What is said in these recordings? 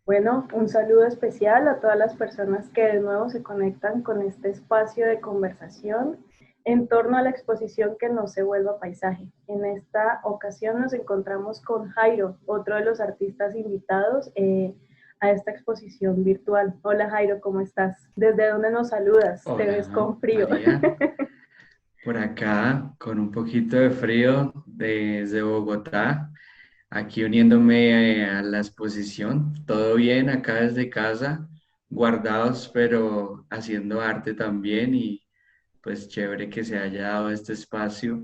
Bueno, un saludo especial a todas las personas que de nuevo se conectan con este espacio de conversación en torno a la exposición que no se vuelva paisaje. En esta ocasión nos encontramos con Jairo, otro de los artistas invitados a esta exposición virtual. Hola Jairo, ¿cómo estás? ¿Desde dónde nos saludas? Te ves Hola, con frío. María. Por acá, con un poquito de frío desde Bogotá, aquí uniéndome a la exposición. Todo bien acá desde casa, guardados, pero haciendo arte también y pues chévere que se haya dado este espacio.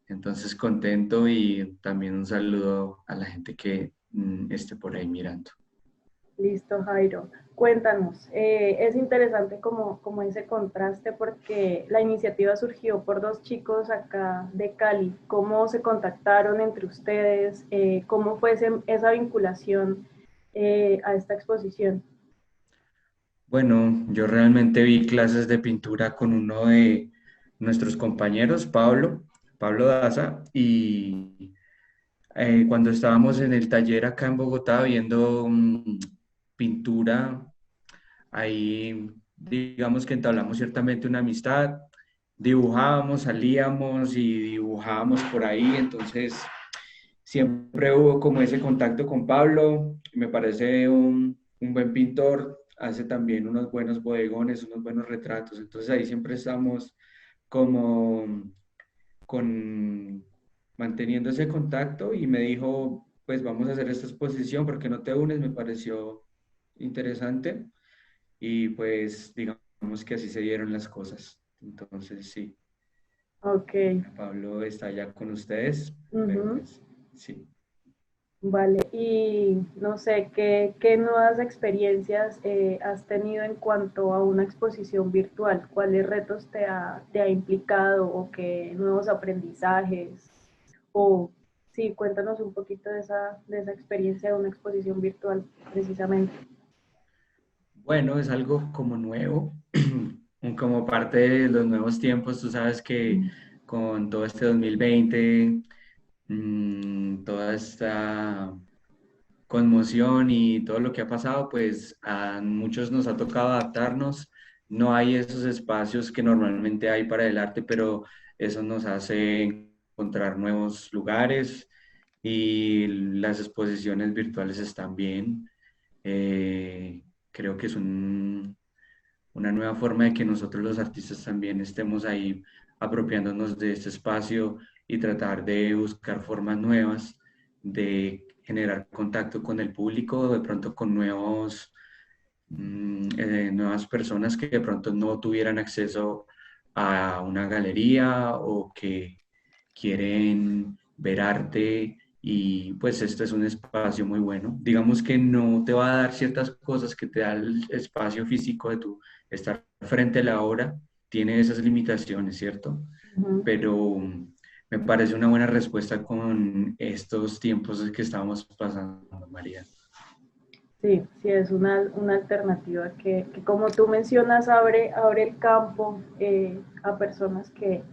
Entonces contento y también un saludo a la gente que esté por ahí mirando. Listo, Jairo. Cuéntanos, es interesante como ese contraste porque la iniciativa surgió por dos chicos acá de Cali. ¿Cómo se contactaron entre ustedes? ¿Cómo fue esa vinculación a esta exposición? Bueno, yo realmente vi clases de pintura con uno de nuestros compañeros, Pablo Daza, y cuando estábamos en el taller acá en Bogotá viendo pintura, ahí digamos que entablamos ciertamente una amistad, dibujábamos, salíamos y dibujábamos por ahí, entonces siempre hubo como ese contacto con Pablo, me parece un buen pintor, hace también unos buenos bodegones, unos buenos retratos, entonces ahí siempre estamos como con manteniendo ese contacto y me dijo, pues vamos a hacer esta exposición, ¿porque no te unes? Me pareció interesante y pues digamos que así se dieron las cosas. Entonces sí, Ok, Pablo está ya con ustedes, pero ujú, pues sí. vale. Y no sé, ¿qué nuevas experiencias has tenido en cuanto a una exposición virtual? ¿Cuáles retos te ha implicado o qué nuevos aprendizajes? O sí, cuéntanos un poquito de esa experiencia de una exposición virtual, precisamente. Bueno, es algo como nuevo, como parte de los nuevos tiempos. Tú sabes que con todo este 2020, toda esta conmoción y todo lo que ha pasado, pues a muchos nos ha tocado adaptarnos. No hay esos espacios que normalmente hay para el arte, pero eso nos hace encontrar nuevos lugares y las exposiciones virtuales están bien. Creo que es una nueva forma de que nosotros los artistas también estemos ahí apropiándonos de este espacio y tratar de buscar formas nuevas de generar contacto con el público, de pronto con nuevas personas que de pronto no tuvieran acceso a una galería o que quieren ver arte y pues este es un espacio muy bueno. Digamos que no te va a dar ciertas cosas que te da el espacio físico de tu estar frente a la obra, tiene esas limitaciones, ¿cierto? Ujú. Pero me parece una buena respuesta con estos tiempos que estamos pasando, María. Sí, sí, es una alternativa que, como tú mencionas, abre el campo a personas que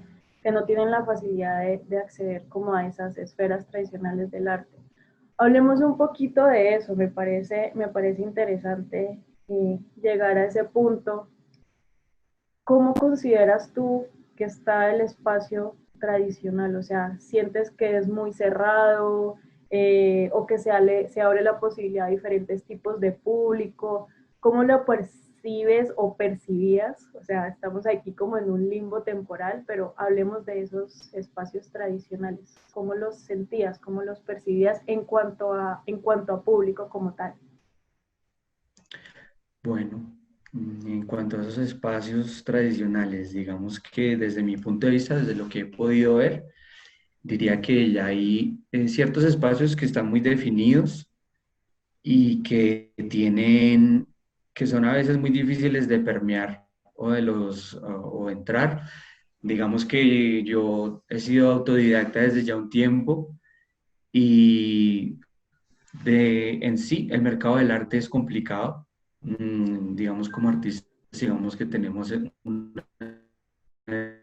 no tienen la facilidad de acceder como a esas esferas tradicionales del arte. Hablemos un poquito de eso, me parece interesante llegar a ese punto. ¿Cómo consideras tú que está el espacio tradicional? O sea, ¿sientes que es muy cerrado o que se abre la posibilidad a diferentes tipos de público? ¿Cómo lo percibes o percibías? O sea, estamos aquí como en un limbo temporal, pero hablemos de esos espacios tradicionales. ¿Cómo los sentías? ¿Cómo los percibías en cuanto a público como tal? Bueno, en cuanto a esos espacios tradicionales, digamos que desde mi punto de vista, desde lo que he podido ver, diría que ya hay ciertos espacios que están muy definidos y que tienen, que son a veces muy difíciles de permear o entrar. Digamos que yo he sido autodidacta desde ya un tiempo y en sí el mercado del arte es complicado. Digamos como artistas, digamos que tenemos una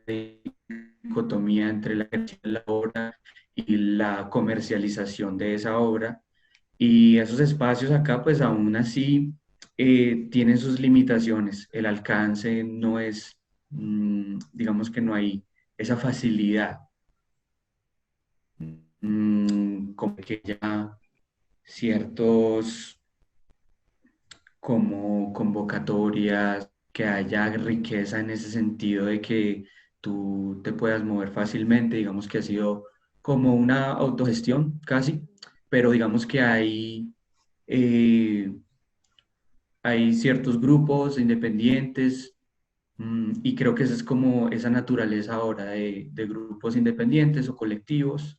dicotomía entre la creación de la obra y la comercialización de esa obra Y esos espacios acá, pues aún así, tienen sus limitaciones. El alcance no es, digamos que no hay esa facilidad, como que ya ciertos como convocatorias, que haya riqueza en ese sentido de que tú te puedas mover fácilmente, digamos que ha sido como una autogestión casi, pero digamos que eh, hay ciertos grupos independientes, y creo que esa es como esa naturaleza ahora de grupos independientes o colectivos,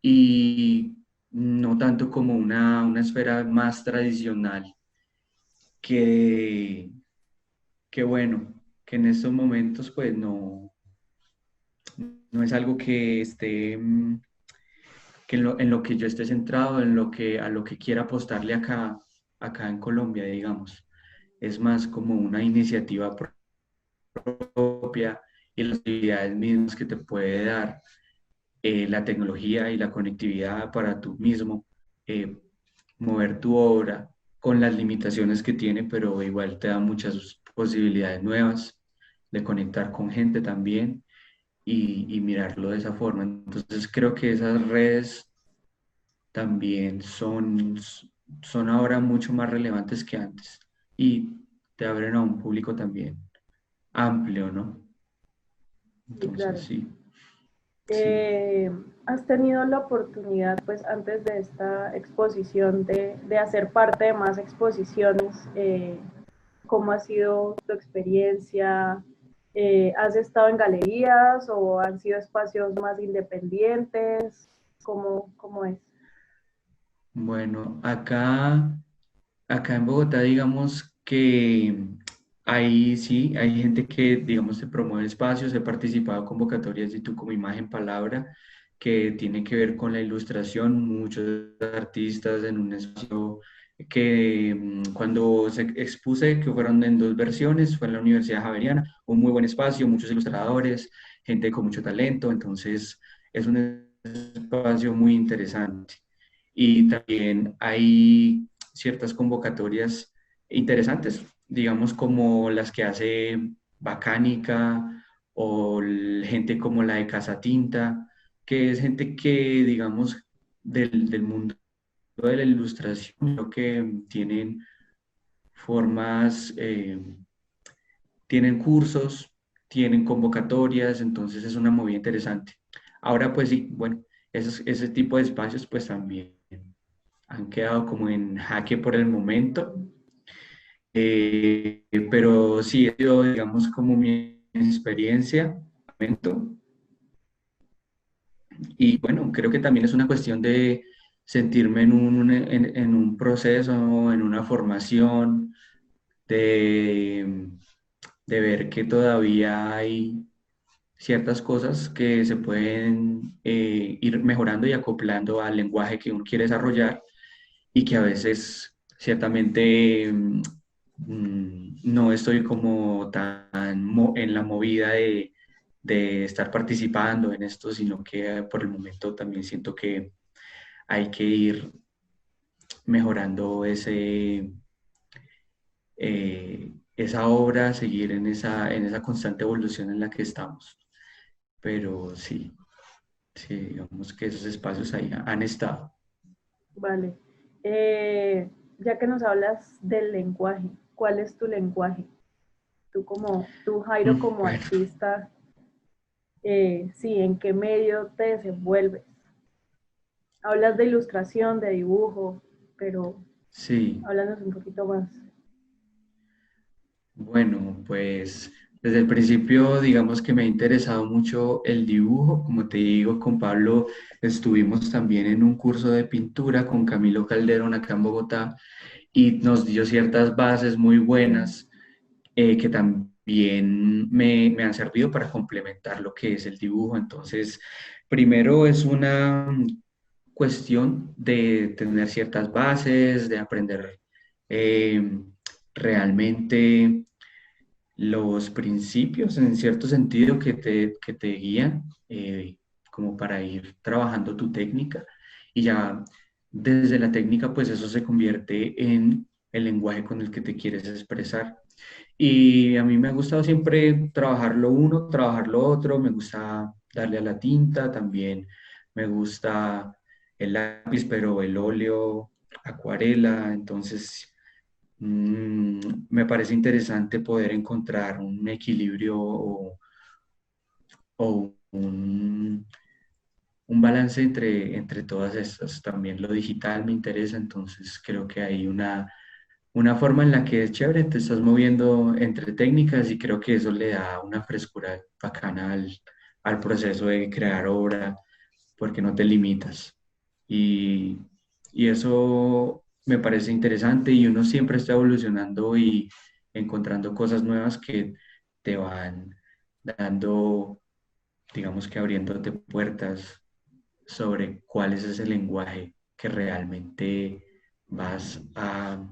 y no tanto como una esfera más tradicional que, que bueno, que en estos momentos pues no es algo que esté, que en lo que yo esté centrado, a lo que quiera apostarle acá en Colombia, digamos. Es más como una iniciativa propia y las actividades mismas que te puede dar la tecnología y la conectividad para tú mismo eh, mover tu obra con las limitaciones que tiene, pero igual te da muchas posibilidades nuevas de conectar con gente también y mirarlo de esa forma. Entonces creo que esas redes también son ahora mucho más relevantes que antes y te abren a un público también amplio, ¿no? Sí, Entonces claro. sí, sí. Eh, ¿Has tenido la oportunidad, pues antes de esta exposición, de hacer parte de más exposiciones? ¿Cómo ha sido tu experiencia? ¿Has estado en galerías o han sido espacios más independientes? ¿Cómo es? Bueno, acá en Bogotá, digamos que ahí sí, hay gente que, digamos, se promueve espacios, he participado en convocatorias de tú como imagen, palabra, que tiene que ver con la ilustración, muchos artistas en un espacio que cuando se expuse, que fueron en dos versiones, fue en la Universidad Javeriana, un muy buen espacio, muchos ilustradores, gente con mucho talento, entonces es un espacio muy interesante. Y también hay ciertas convocatorias interesantes, digamos como las que hace Bacánica o gente como la de Casa Tinta, que es gente que, digamos, del mundo de la ilustración, lo que tienen formas, tienen cursos, tienen convocatorias, entonces es una movida interesante. Ahora, pues sí, bueno, ese tipo de espacios pues también han quedado como en jaque por el momento. Pero sí, ha sido, digamos, como mi experiencia. Momento. Y bueno, creo que también es una cuestión de sentirme en un proceso, en una formación, de, de ver que todavía hay ciertas cosas que se pueden ir mejorando y acoplando al lenguaje que uno quiere desarrollar y que a veces ciertamente no estoy como tan en la movida de estar participando en esto, sino que por el momento también siento que hay que ir mejorando esa obra, seguir en esa constante evolución en la que estamos. Pero sí, sí, digamos que esos espacios ahí han estado. Vale. Ya que nos hablas del lenguaje, ¿cuál es tu lenguaje? Tú Jairo, como Bueno, artista, sí, ¿en qué medio te desenvuelves? Hablas de ilustración, de dibujo, pero sí. háblanos un poquito más. Bueno, pues desde el principio digamos que me ha interesado mucho el dibujo. Como te digo, con Pablo estuvimos también en un curso de pintura con Camilo Calderón acá en Bogotá y nos dio ciertas bases muy buenas que también me han servido para complementar lo que es el dibujo. Entonces, primero es una cuestión de tener ciertas bases, de aprender eh, realmente los principios en cierto sentido que te guían como para ir trabajando tu técnica y ya desde la técnica, pues eso se convierte en el lenguaje con el que te quieres expresar. Y a mí me ha gustado siempre trabajar lo uno, trabajar lo otro, me gusta darle a la tinta también, me gusta el lápiz, pero el óleo, acuarela, entonces me parece interesante poder encontrar un equilibrio o un balance entre todas estas. También lo digital me interesa, entonces creo que hay una forma en la que es chévere, te estás moviendo entre técnicas y creo que eso le da una frescura bacana al proceso de crear obra porque no te limitas. Y, y eso me parece interesante y uno siempre está evolucionando y encontrando cosas nuevas que te van dando, digamos que abriéndote puertas sobre cuál es ese lenguaje que realmente vas a,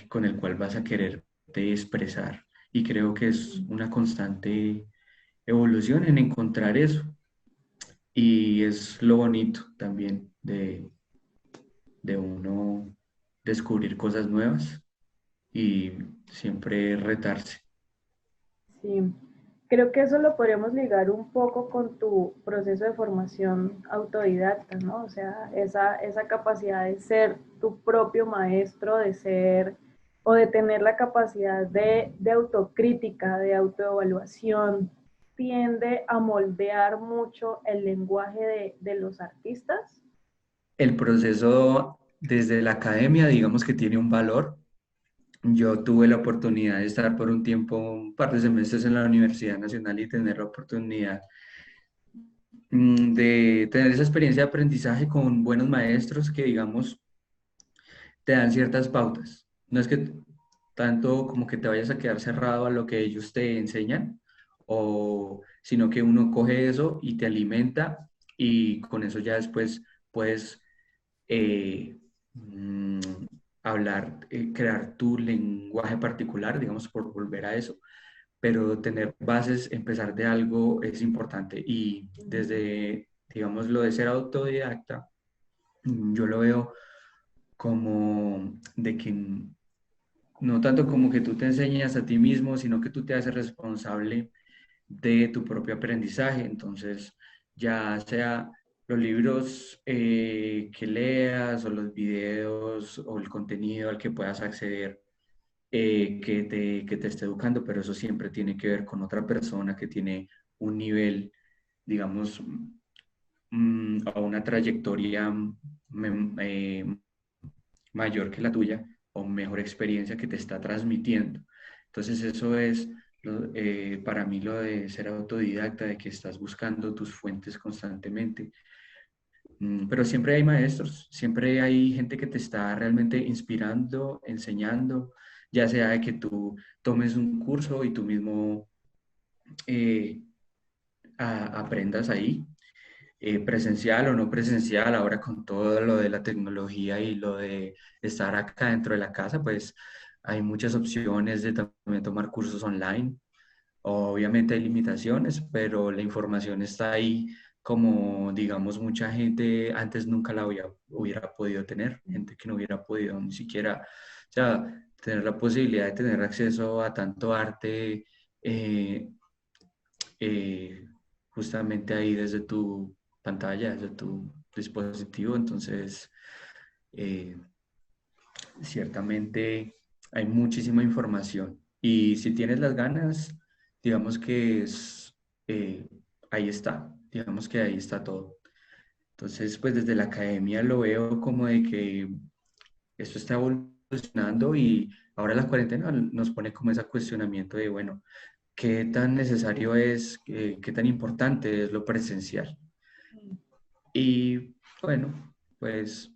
con el cual vas a quererte expresar. Y creo que es una constante evolución en encontrar eso. Y es lo bonito también de uno descubrir cosas nuevas y siempre retarse. Sí, creo que eso lo podríamos ligar un poco con tu proceso de formación autodidacta, ¿no? O sea, esa capacidad de ser tu propio maestro, de ser o de tener la capacidad de autocrítica, de autoevaluación, tiende a moldear mucho el lenguaje de los artistas. El proceso desde la academia, digamos que tiene un valor. Yo tuve la oportunidad de estar por un tiempo, un par de semestres en la Universidad Nacional y tener la oportunidad de tener esa experiencia de aprendizaje con buenos maestros que, digamos, te dan ciertas pautas. No es que tanto como que te vayas a quedar cerrado a lo que ellos te enseñan, sino que uno coge eso y te alimenta y con eso ya después puedes eh, mm, hablar, crear tu lenguaje particular, digamos, por volver a eso, pero tener bases, empezar de algo es importante y desde, digamos, lo de ser autodidacta, yo lo veo como de que no tanto como que tú te enseñas a ti mismo, sino que tú te haces responsable de tu propio aprendizaje. Entonces, ya sea los libros que leas o los videos o el contenido al que puedas acceder, que te esté educando, pero eso siempre tiene que ver con otra persona que tiene un nivel, digamos, o una trayectoria mayor que la tuya o mejor experiencia que te está transmitiendo. Entonces eso es para mí lo de ser autodidacta, de que estás buscando tus fuentes constantemente. Pero siempre hay maestros, siempre hay gente que te está realmente inspirando, enseñando, ya sea de que tú tomes un curso y tú mismo eh, aprendas ahí, presencial o no presencial, ahora con todo lo de la tecnología y lo de estar acá dentro de la casa, pues hay muchas opciones de también tomar cursos online. Obviamente hay limitaciones, pero la información está ahí como, digamos, mucha gente antes nunca la hubiera podido tener, gente que no hubiera podido ni siquiera, o sea, tener la posibilidad de tener acceso a tanto arte eh, eh, justamente ahí desde tu pantalla, desde tu dispositivo. Entonces, eh, ciertamente hay muchísima información. Y si tienes las ganas, digamos que eh, ahí está, digamos que ahí está todo. Entonces, pues desde la academia lo veo como de que esto está evolucionando y ahora la cuarentena nos pone como ese cuestionamiento de, bueno, qué tan necesario es, qué tan importante es lo presencial. Y bueno, pues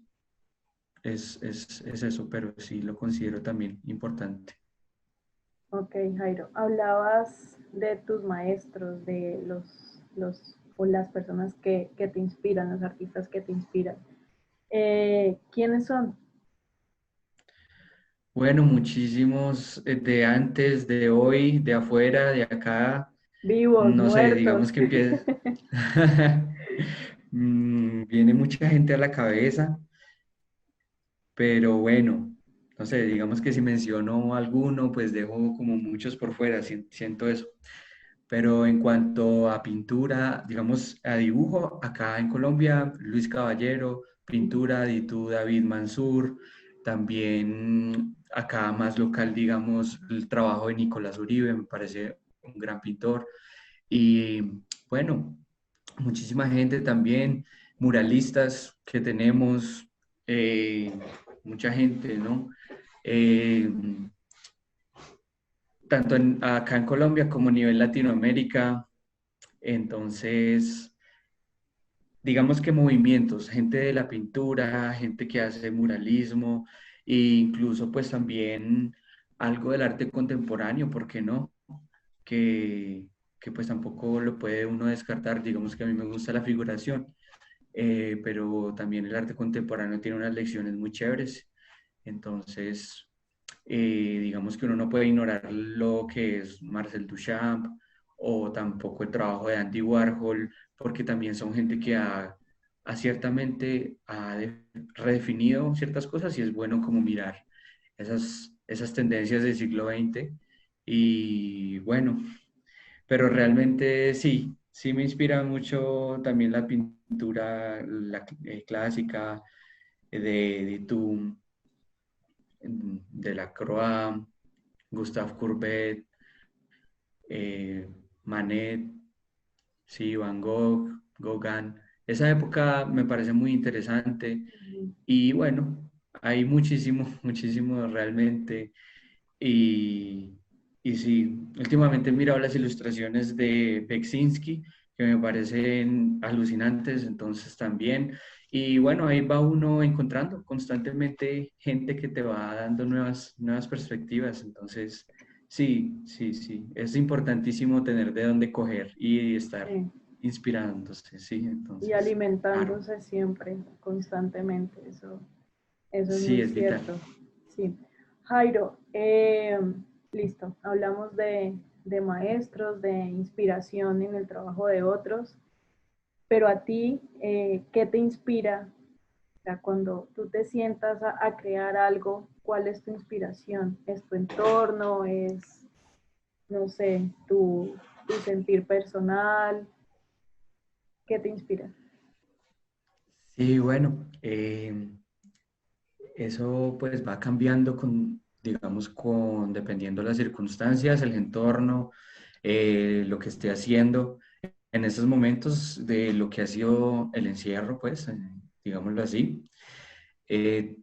es eso, pero sí lo considero también importante. Ok, Jairo, hablabas de tus maestros, de o las personas que te inspiran, los artistas que te inspiran. ¿Quiénes son? Bueno, muchísimos de antes, de hoy, de afuera, de acá, Vivos, no sé, muertos. digamos que empieza. Viene mucha gente a la cabeza, pero bueno, no sé, digamos que si menciono alguno, pues dejo como muchos por fuera, siento eso. Pero en cuanto a pintura, digamos a dibujo, acá en Colombia, Luis Caballero, pintura, David Mansur, también acá más local, digamos, el trabajo de Nicolás Uribe, me parece un gran pintor. Y bueno, muchísima gente también, muralistas que tenemos, eh, mucha gente, ¿no? Eh, tanto acá en Colombia como a nivel Latinoamérica. Entonces, digamos que movimientos, gente de la pintura, gente que hace muralismo e incluso pues también algo del arte contemporáneo, ¿por qué no? Que, que pues tampoco lo puede uno descartar, digamos que a mí me gusta la figuración, pero también el arte contemporáneo tiene unas lecciones muy chéveres, entonces digamos que uno no puede ignorar lo que es Marcel Duchamp o tampoco el trabajo de Andy Warhol, porque también son gente que ha ciertamente redefinido ciertas cosas y es bueno como mirar esas tendencias del siglo XX. Y bueno, pero realmente sí, sí me inspira mucho también la pintura clásica de Dutum, Delacroix, Gustave Courbet, Manet, sí, Van Gogh, Gauguin. Esa época me parece muy interesante y bueno, hay muchísimo, muchísimo realmente. Y, y sí, últimamente he mirado las ilustraciones de Beksinski, que me parecen alucinantes, entonces también. Y bueno, ahí va uno encontrando constantemente gente que te va dando nuevas perspectivas. Entonces, sí, sí, sí, es importantísimo tener de dónde coger y estar Sí. inspirándose, sí, Y entonces, claro, alimentándose siempre, constantemente, eso es sí, muy es vital. cierto. Sí. Jairo, listo, hablamos de maestros, de inspiración en el trabajo de otros, pero a ti, ¿qué te inspira? O sea, cuando tú te sientas a crear algo, ¿cuál es tu inspiración? ¿Es tu entorno? ¿Es, no sé, tu sentir personal? ¿Qué te inspira? Sí, bueno, eso pues va cambiando digamos, dependiendo de las circunstancias, el entorno, lo que esté haciendo. En esos momentos de lo que ha sido el encierro, pues, digámoslo así,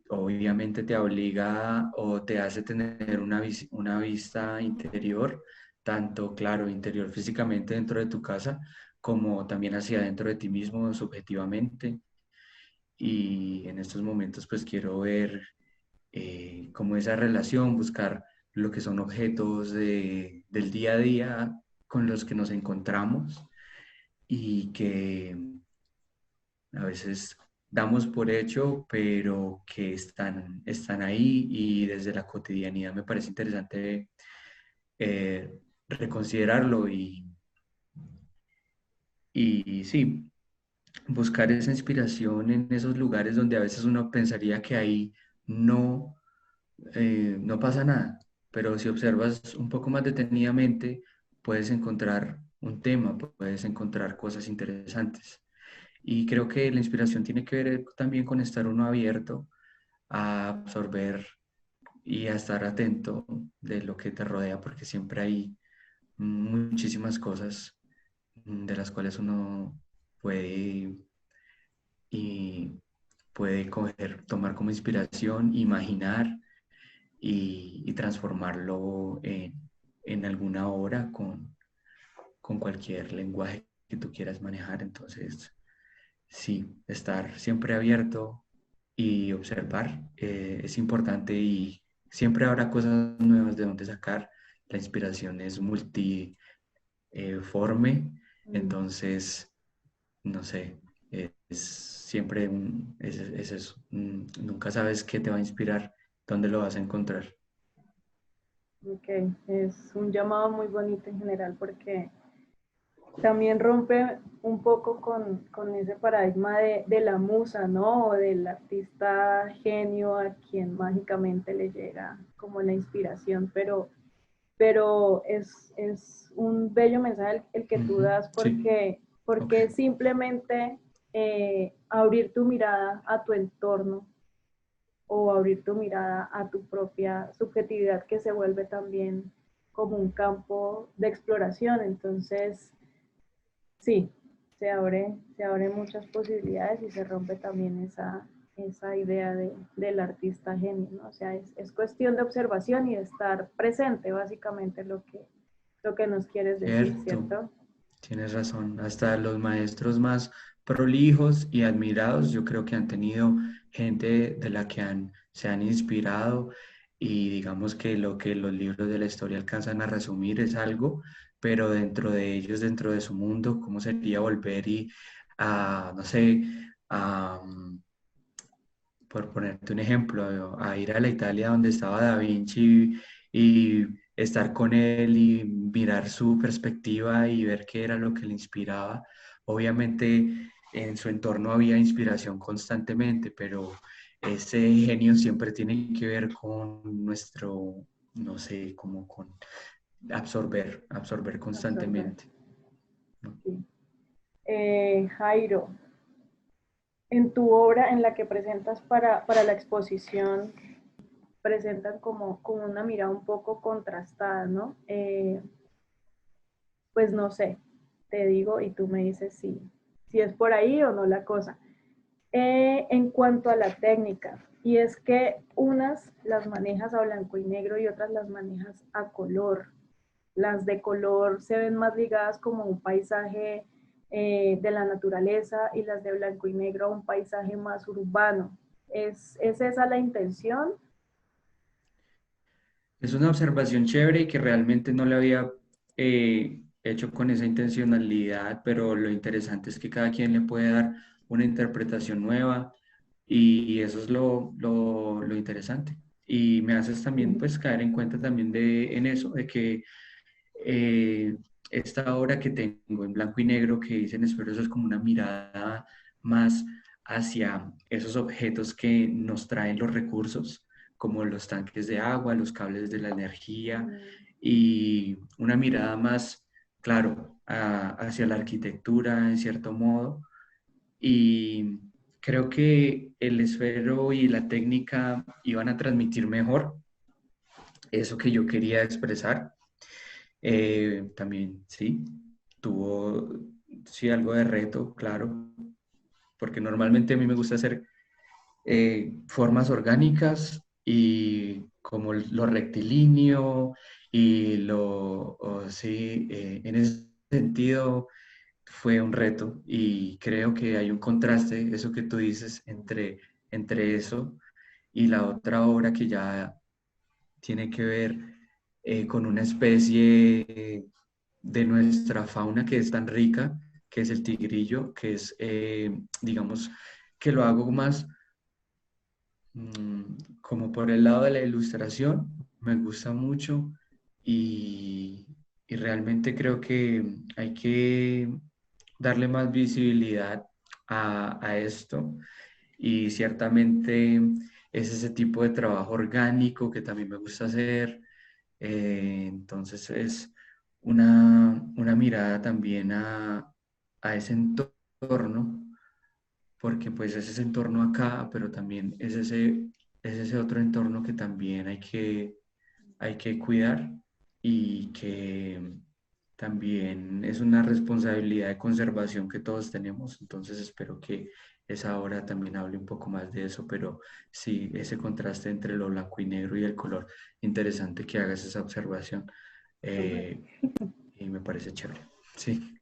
obviamente te obliga o te hace tener una vista interior, tanto, claro, interior físicamente dentro de tu casa, como también hacia dentro de ti mismo subjetivamente. Y en estos momentos pues quiero ver como esa relación, buscar lo que son objetos del día a día con los que nos encontramos y que a veces damos por hecho, pero que están ahí y desde la cotidianidad me parece interesante reconsiderarlo y sí, buscar esa inspiración en esos lugares donde a veces uno pensaría que ahí no no pasa nada, pero si observas un poco más detenidamente, puedes encontrar un tema, puedes encontrar cosas interesantes. Y creo que la inspiración tiene que ver también con estar uno abierto a absorber y a estar atento de lo que te rodea, porque siempre hay muchísimas cosas de las cuales uno puede y puede coger, tomar como inspiración, imaginar y transformarlo en alguna obra con cualquier lenguaje que tú quieras manejar. Entonces, sí, estar siempre abierto y observar es importante y siempre habrá cosas nuevas de donde sacar. La inspiración es multiforme, Mm. entonces, no sé, es siempre es eso. Nunca sabes qué te va a inspirar, dónde lo vas a encontrar. Ok, es un llamado muy bonito en general porque también rompe un poco con ese paradigma de la musa, ¿no? O del artista genio a quien mágicamente le llega como la inspiración, pero es un bello mensaje el que tú Ujú, das sí, ok. porque simplemente abrir tu mirada a tu entorno o abrir tu mirada a tu propia subjetividad que se vuelve también como un campo de exploración. Entonces, sí, se abren muchas posibilidades y se rompe también esa idea del artista genio, ¿no? O sea, es cuestión de observación y de estar presente, básicamente lo que nos quieres decir, Cierto, ¿cierto? tienes razón. Hasta los maestros más prolijos y admirados, yo creo que han tenido gente de la que se han inspirado y digamos que los libros de la historia alcanzan a resumir es algo, pero dentro de ellos, dentro de su mundo, ¿cómo sería volver y no sé, a, por ponerte un ejemplo, a ir a la Italia donde estaba Da Vinci y estar con él y mirar su perspectiva y ver qué era lo que le inspiraba? Obviamente en su entorno había inspiración constantemente, pero ese genio siempre tiene que ver con nuestro, no sé, como con absorber Absorber. constantemente, ¿no? Sí. Jairo, en tu obra, en la que presentas para la exposición, presentan como una mirada un poco contrastada, ¿no? Pues no sé, te digo y tú me dices si es por ahí o no la cosa. En cuanto a la técnica, y es que unas las manejas a blanco y negro y otras las manejas a color. Las de color se ven más ligadas como un paisaje de la naturaleza y las de blanco y negro a un paisaje más urbano. ¿Es esa la intención? Es una observación chévere y que realmente no le había hecho con esa intencionalidad, pero lo interesante es que cada quien le puede dar una interpretación nueva y eso es lo interesante. Y me haces también pues caer en cuenta también en eso, de que eh, esta obra que tengo en blanco y negro que dicen espero, eso es como una mirada más hacia esos objetos que nos traen los recursos, como los tanques de agua, los cables de la energía, y una mirada más, claro, hacia la arquitectura en cierto modo. Y creo que el esfero y la técnica iban a transmitir mejor eso que yo quería expresar. También, sí, tuvo, sí, algo de reto, claro, porque normalmente a mí me gusta hacer formas orgánicas y como lo rectilíneo y sí, en ese sentido fue un reto y creo que hay un contraste, eso que tú dices, entre eso y la otra obra que ya tiene que ver con una especie de nuestra fauna que es tan rica, que es el tigrillo, que es, digamos, que lo hago más como por el lado de la ilustración, me gusta mucho y, y realmente creo que hay que darle más visibilidad a esto y ciertamente es ese tipo de trabajo orgánico que también me gusta hacer. Entonces es una mirada también a ese entorno, porque pues es ese entorno acá, pero también es ese otro entorno que también hay que cuidar y que también es una responsabilidad de conservación que todos tenemos. Entonces espero que esa obra también hable un poco más de eso, pero sí, ese contraste entre lo blanco y negro y el color, interesante que hagas esa observación Súper. eh, y me parece chévere. Sí.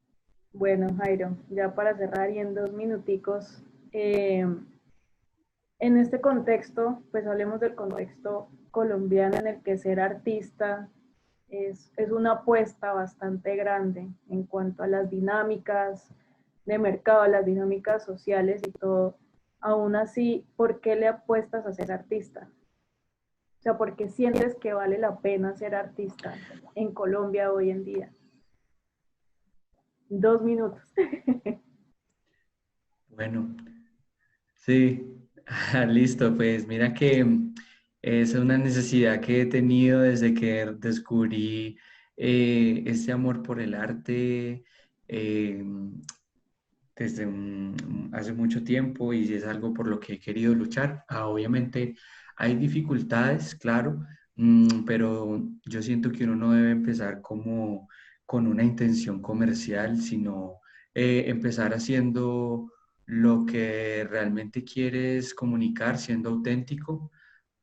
Bueno, Jairo, ya para cerrar y en 2 minuticos, en este contexto, pues hablemos del contexto colombiano en el que ser artista es una apuesta bastante grande en cuanto a las dinámicas de mercado, a las dinámicas sociales y todo. Aún así, ¿por qué le apuestas a ser artista? O sea, ¿por qué sientes que vale la pena ser artista en Colombia hoy en día? 2 minutos. Bueno, sí, listo, pues mira que es una necesidad que he tenido desde que descubrí este amor por el arte eh, desde hace mucho tiempo y es algo por lo que he querido luchar. Obviamente hay dificultades, claro, pero yo siento que uno no debe empezar como con una intención comercial, sino empezar haciendo lo que realmente quieres comunicar, siendo auténtico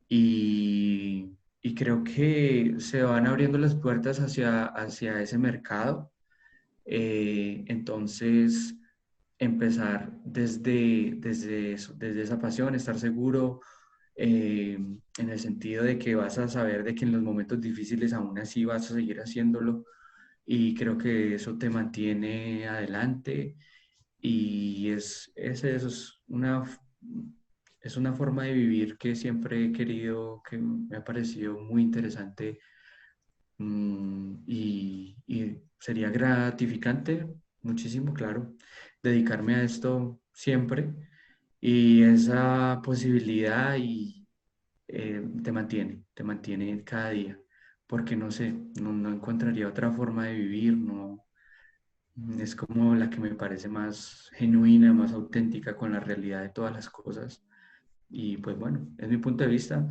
y creo que se van abriendo las puertas hacia ese mercado. Entonces, empezar desde eso, desde esa pasión, estar seguro en el sentido de que vas a saber de que en los momentos difíciles aún así vas a seguir haciéndolo y creo que eso te mantiene adelante y eso es una forma de vivir que siempre he querido, que me ha parecido muy interesante y sería gratificante, muchísimo, claro, dedicarme a esto siempre y esa posibilidad te mantiene cada día, porque no sé, no encontraría otra forma de vivir, no, es como la que me parece más genuina, más auténtica con la realidad de todas las cosas. Y pues bueno, es mi punto de vista.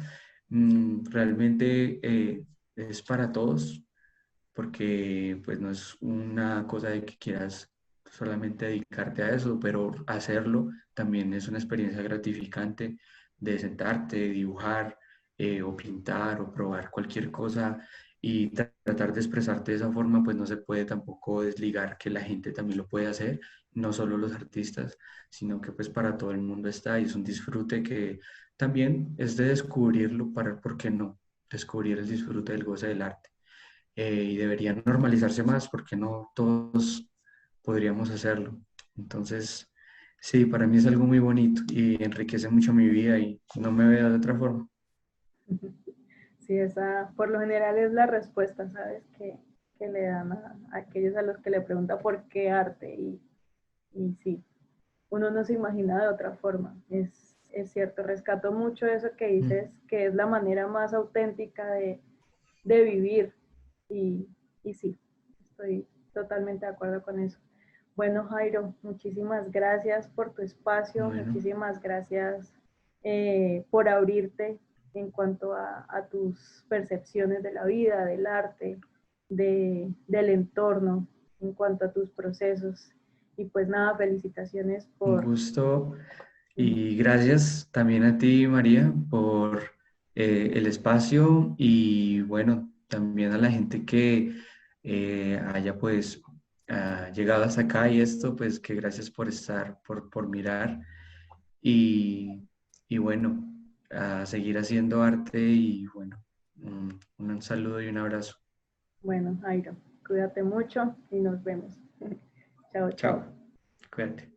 Realmente es para todos, porque pues no es una cosa de que quieras solamente dedicarte a eso, pero hacerlo también es una experiencia gratificante de sentarte, dibujar o pintar o probar cualquier cosa y tratar de expresarte de esa forma, pues no se puede tampoco desligar que la gente también lo puede hacer, no solo los artistas, sino que pues para todo el mundo está y es un disfrute que también es de descubrirlo para, ¿por qué no? Descubrir el disfrute del goce del arte y deberían normalizarse más porque no todos podríamos hacerlo. Entonces, sí, para mí es algo muy bonito y enriquece mucho mi vida y no me veo de otra forma. Sí, esa por lo general es la respuesta, ¿sabes? Que le dan a aquellos a los que le pregunta por qué arte. Y sí, uno no se imagina de otra forma. Es cierto, rescato mucho eso que Mm. dices, que es la manera más auténtica de vivir. Y, y sí, estoy totalmente de acuerdo con eso. Bueno, Jairo, muchísimas gracias por tu espacio, Bueno, muchísimas gracias por abrirte en cuanto a tus percepciones de la vida, del arte, del entorno, en cuanto a tus procesos. Y pues nada, felicitaciones un por... gusto y gracias también a ti, María, por el espacio y bueno, también a la gente que haya pues llegado hasta acá y esto, pues que gracias por estar, por mirar y, y bueno, a seguir haciendo arte y bueno, un saludo y un abrazo. Bueno, Jairo, cuídate mucho y nos vemos. Chao, Chao, chao. cuídate.